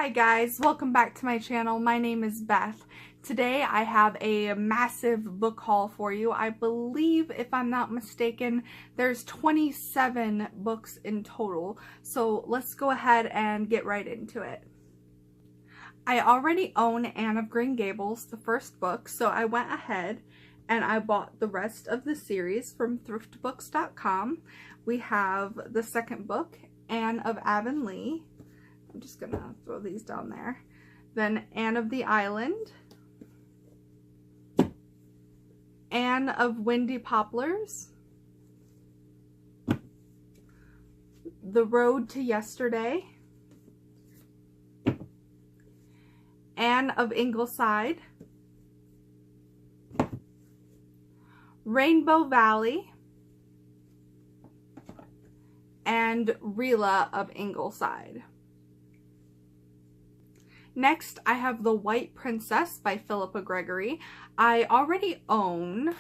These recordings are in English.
Hi guys, welcome back to my channel. My name is Beth. Today I have a massive book haul for you. I believe, if I'm not mistaken, there's 27 books in total. So let's go ahead and get right into it. I already own Anne of Green Gables, the first book, so I went ahead and I bought the rest of the series from thriftbooks.com. We have the second book, Anne of Avonlea. I'm just gonna throw these down there. Then Anne of the Island, Anne of Windy Poplars, The Road to Yesterday, Anne of Ingleside, Rainbow Valley, and Rila of Ingleside. Next, I have The White Princess by Philippa Gregory. I already own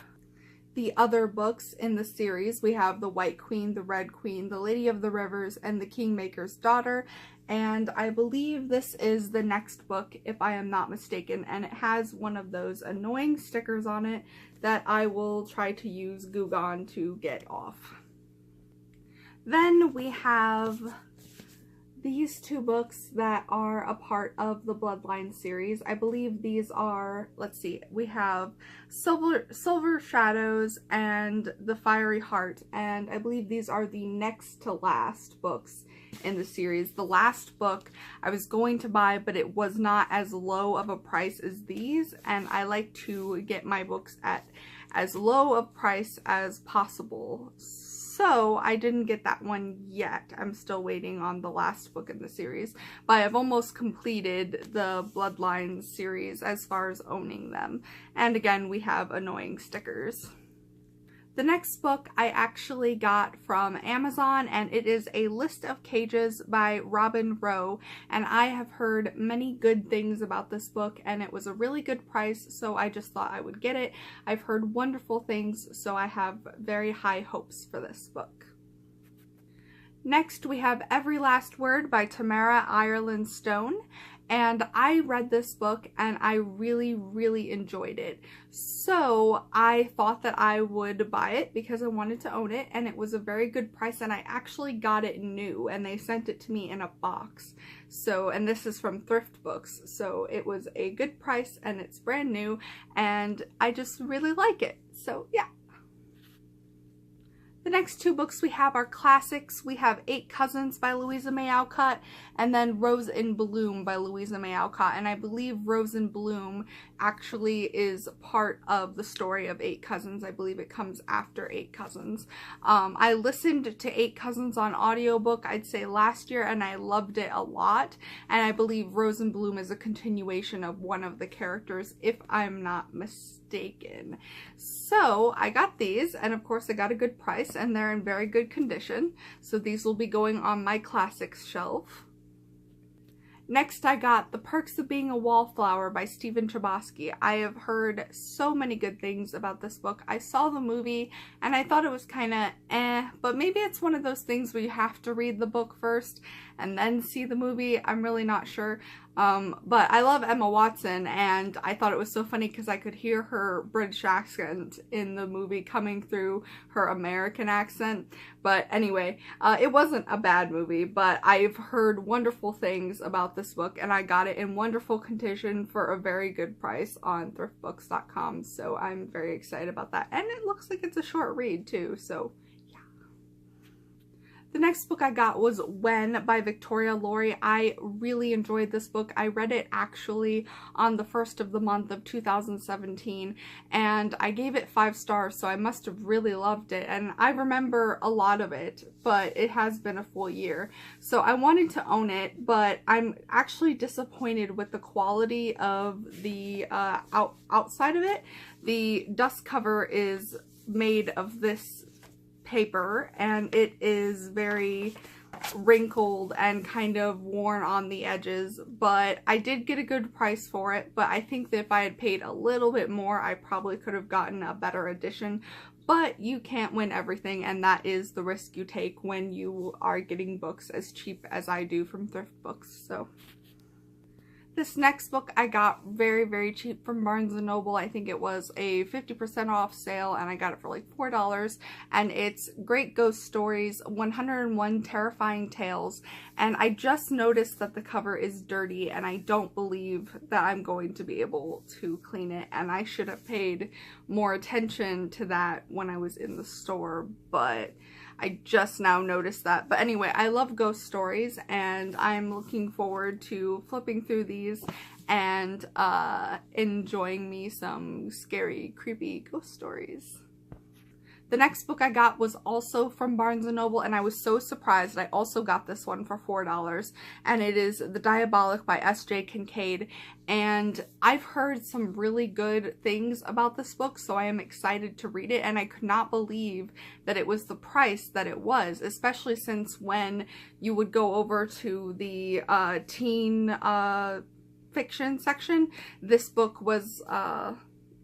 the other books in the series. We have The White Queen, The Red Queen, The Lady of the Rivers, and The Kingmaker's Daughter. And I believe this is the next book, if I am not mistaken. And it has one of those annoying stickers on it that I will try to use Goo Gone to get off. Then we have these two books that are a part of the Bloodlines series. I believe these are, let's see, we have Silver Shadows and The Fiery Heart, and I believe these are the next to last books in the series. The last book I was going to buy, but it was not as low of a price as these, and I like to get my books at as low a price as possible. So I didn't get that one yet. I'm still waiting on the last book in the series, but I've almost completed the Bloodlines series as far as owning them. And again, we have annoying stickers. The next book I actually got from Amazon, and it is A List of Cages by Robin Rowe, and I have heard many good things about this book, and it was a really good price, so I just thought I would get it. I've heard wonderful things, so I have very high hopes for this book. Next, we have Every Last Word by Tamara Ireland Stone. And I read this book and I really enjoyed it. So I thought that I would buy it because I wanted to own it, and it was a very good price, and I actually got it new and they sent it to me in a box. So, and this is from Thrift Books, so it was a good price and it's brand new and I just really like it. So yeah. The next two books we have are classics. We have Eight Cousins by Louisa May Alcott and then Rose in Bloom by Louisa May Alcott. And I believe Rose in Bloom actually is part of the story of Eight Cousins. I believe it comes after Eight Cousins. I listened to Eight Cousins on audiobook, I'd say last year, and I loved it a lot. And I believe Rose in Bloom is a continuation of one of the characters, if I'm not mistaken. So I got these, and of course I got a good price, and they're in very good condition, so these will be going on my classics shelf. Next, I got The Perks of Being a Wallflower by Stephen Chbosky. I have heard so many good things about this book. I saw the movie and I thought it was kind of but maybe it's one of those things where you have to read the book first and then see the movie. I'm really not sure. But I love Emma Watson, and I thought it was so funny because I could hear her British accent in the movie coming through her American accent. But anyway, it wasn't a bad movie, but I've heard wonderful things about this book, and I got it in wonderful condition for a very good price on thriftbooks.com, so I'm very excited about that. And it looks like it's a short read too, so the next book I got was When by Victoria Laurie. I really enjoyed this book. I read it actually on the 1st of the month of 2017, and I gave it 5 stars, so I must have really loved it. And I remember a lot of it, but it has been a full year. So I wanted to own it, but I'm actually disappointed with the quality of the outside of it. The dust cover is made of this paper, and it is very wrinkled and kind of worn on the edges, but I did get a good price for it. But I think that if I had paid a little bit more, I probably could have gotten a better edition. But you can't win everything, and that is the risk you take when you are getting books as cheap as I do from thrift books. So This next book I got very, very cheap from Barnes & Noble. I think it was a 50% off sale and I got it for like $4. And it's Great Ghost Stories, 101 Terrifying Tales. And I just noticed that the cover is dirty and I don't believe that I'm going to be able to clean it. And I should have paid more attention to that when I was in the store, but I just now noticed that. But anyway, I love ghost stories and I'm looking forward to flipping through these and enjoying me some scary, creepy ghost stories. The next book I got was also from Barnes & Noble, and I was so surprised. I also got this one for $4, and it is The Diabolique by S.J. Kincaid, and I've heard some really good things about this book, so I am excited to read it, and I could not believe that it was the price that it was, especially since when you would go over to the teen fiction section, this book was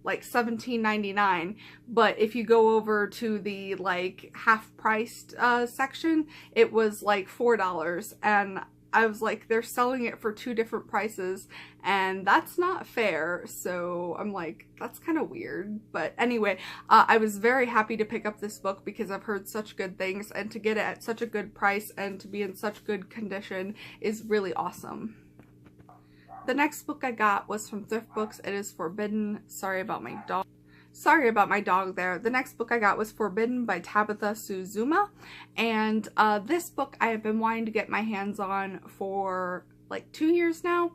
like $17.99, but if you go over to the like half-priced section, it was like $4, and I was like, they're selling it for two different prices, and that's not fair. So I'm like, that's kind of weird. But anyway, I was very happy to pick up this book because I've heard such good things, and to get it at such a good price and to be in such good condition is really awesome. The next book I got was from Thrift Books. It is Forbidden. Sorry about my dog. Sorry about my dog there. The next book I got was Forbidden by Tabitha Suzuma. And this book I have been wanting to get my hands on for like 2 years now.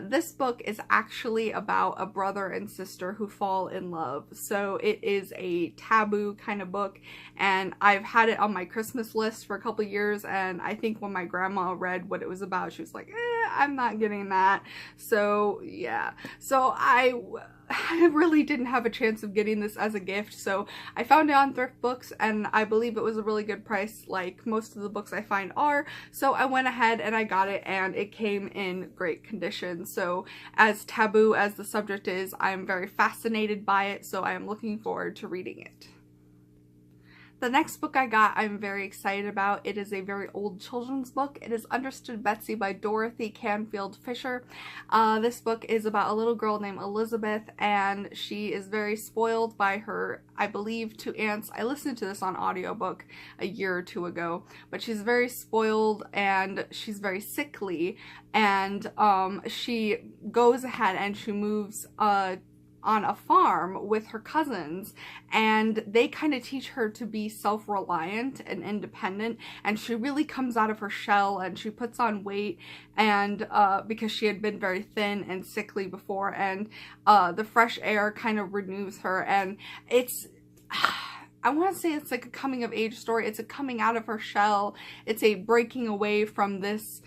This book is actually about a brother and sister who fall in love. So it is a taboo kind of book, and I've had it on my Christmas list for a couple years, and I think when my grandma read what it was about, she was like, I'm not getting that. So yeah, so I really didn't have a chance of getting this as a gift, so I found it on Thrift Books, and I believe it was a really good price, like most of the books I find are. So I went ahead and I got it, and it came in great condition. So as taboo as the subject is, I am very fascinated by it, so I am looking forward to reading it. The next book I got I'm very excited about. It is a very old children's book. It is Understood Betsy by Dorothy Canfield Fisher. This book is about a little girl named Elizabeth, and she is very spoiled by her, I believe, two aunts. I listened to this on audiobook a year or two ago, but she's very spoiled and she's very sickly, and she goes ahead and she moves on a farm with her cousins, and they kind of teach her to be self-reliant and independent, and she really comes out of her shell and she puts on weight, and because she had been very thin and sickly before, and the fresh air kind of renews her, and it's I want to say it's like a coming of age story. It's a coming out of her shell. It's a breaking away from this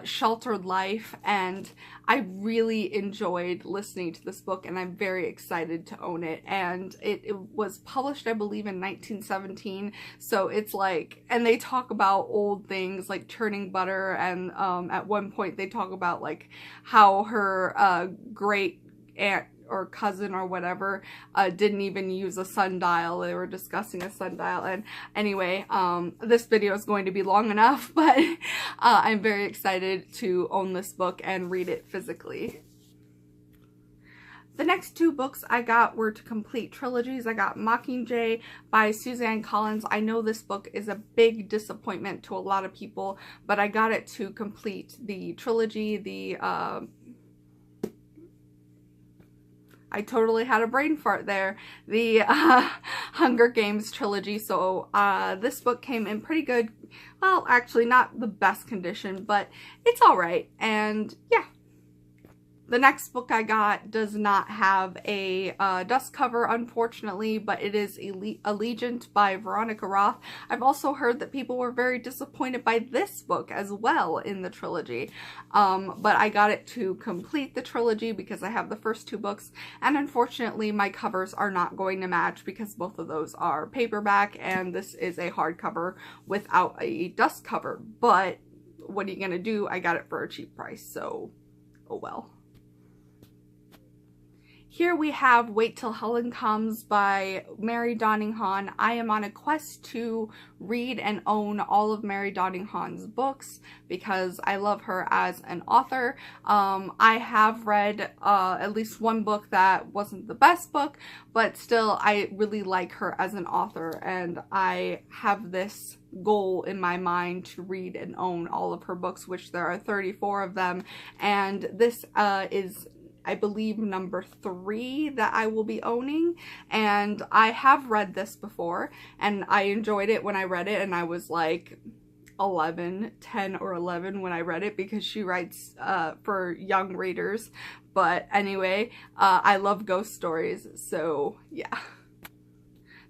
sheltered life, and I really enjoyed listening to this book, and I'm very excited to own it. And it was published, I believe, in 1917, so it's like, and they talk about old things like churning butter, and at one point they talk about like how her great aunt or cousin or whatever didn't even use a sundial. They were discussing a sundial, and anyway, this video is going to be long enough, but I'm very excited to own this book and read it physically. The next two books I got were to complete trilogies. I got Mockingjay by Suzanne Collins. I know this book is a big disappointment to a lot of people, but I got it to complete the trilogy, I totally had a brain fart there. The Hunger Games trilogy. So this book came in pretty good, well, actually not the best condition, but it's alright. And yeah. The next book I got does not have a dust cover, unfortunately, but it is Allegiant by Veronica Roth. I've also heard that people were very disappointed by this book as well in the trilogy, but I got it to complete the trilogy because I have the first two books, and unfortunately my covers are not going to match because both of those are paperback, and this is a hardcover without a dust cover. But what are you gonna do? I got it for a cheap price, so oh well. Here we have Wait Till Helen Comes by Mary Donninghon. I am on a quest to read and own all of Mary Donninghon's books because I love her as an author. I have read at least one book that wasn't the best book, but still I really like her as an author, and I have this goal in my mind to read and own all of her books, which there are 34 of them, and this is, I believe, number 3 that I will be owning. And I have read this before and I enjoyed it when I read it, and I was like 10 or 11 when I read it because she writes for young readers. But anyway, I love ghost stories, so yeah.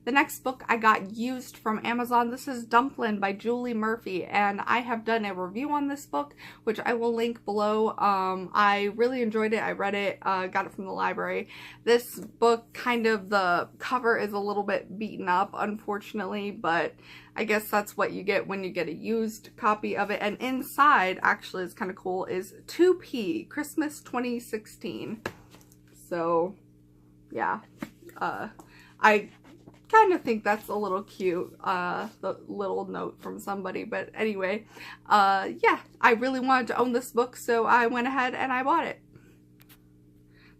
The next book I got used from Amazon. This is Dumplin by Julie Murphy, and I have done a review on this book, which I will link below. I really enjoyed it. I read it, got it from the library. This book, kind of, the cover is a little bit beaten up, unfortunately, but I guess that's what you get when you get a used copy of it. And inside, actually, is kind of cool, is 2P, Christmas 2016. So, yeah. I kind of think that's a little cute, the little note from somebody. But anyway, yeah, I really wanted to own this book, so I went ahead and I bought it.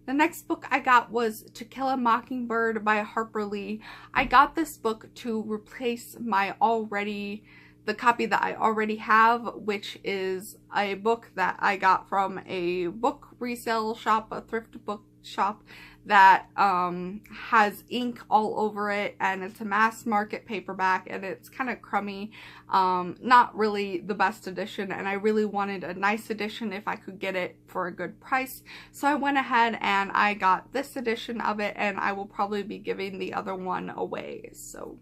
The next book I got was To Kill a Mockingbird by Harper Lee. I got this book to replace the copy that I already have, which is a book that I got from a book resale shop, a thrift book shop, that has ink all over it, and it's a mass market paperback, and it's kind of crummy, not really the best edition, and I really wanted a nice edition if I could get it for a good price. So I went ahead and I got this edition of it, and I will probably be giving the other one away. So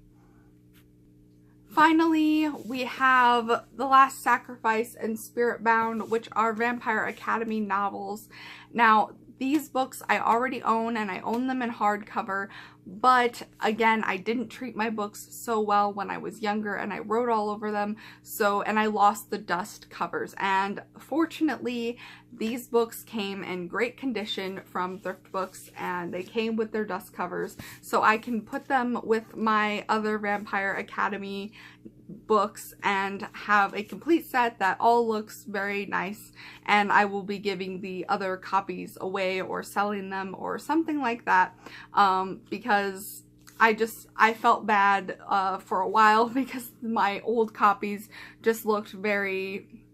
finally, we have The Last Sacrifice and Spirit Bound, which are Vampire Academy novels. Now, these books I already own, and I own them in hardcover, but again, I didn't treat my books so well when I was younger, and I wrote all over them, and I lost the dust covers. And fortunately, these books came in great condition from thrift books, and they came with their dust covers, so I can put them with my other Vampire Academy books and have a complete set that all looks very nice. And I will be giving the other copies away or selling them or something like that, because I felt bad for a while because my old copies just looked very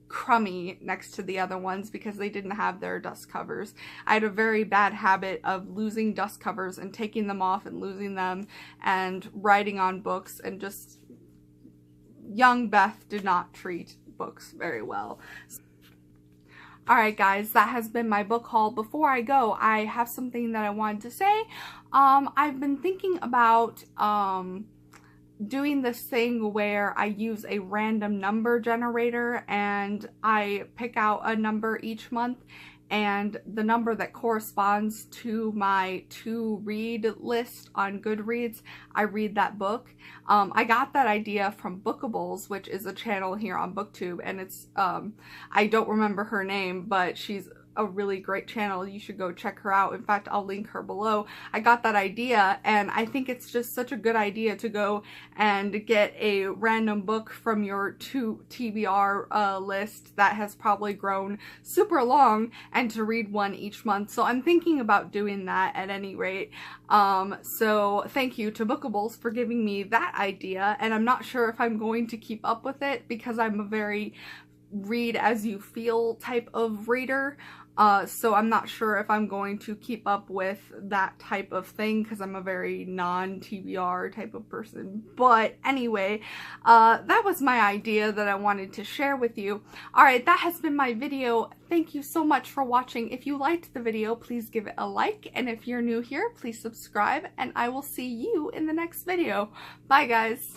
crummy next to the other ones because they didn't have their dust covers. I had a very bad habit of losing dust covers and taking them off and losing them and writing on books, and just young Beth did not treat books very well. Alright guys, that has been my book haul. Before I go, I have something that I wanted to say. I've been thinking about doing this thing where I use a random number generator, and I pick out a number each month, and the number that corresponds to my to read list on Goodreads, I read that book. I got that idea from Bookables, which is a channel here on BookTube, and it's I don't remember her name, but she's a really great channel. You should go check her out. In fact, I'll link her below. I got that idea, and I think it's just such a good idea to go and get a random book from your TBR list that has probably grown super long, and to read one each month. So I'm thinking about doing that at any rate. So thank you to Bookables for giving me that idea, and I'm not sure if I'm going to keep up with it because I'm a very read as you feel type of reader. So I'm not sure if I'm going to keep up with that type of thing because I'm a very non-TBR type of person. But anyway, that was my idea that I wanted to share with you. Alright, that has been my video. Thank you so much for watching. If you liked the video, please give it a like. And if you're new here, please subscribe. And I will see you in the next video. Bye guys.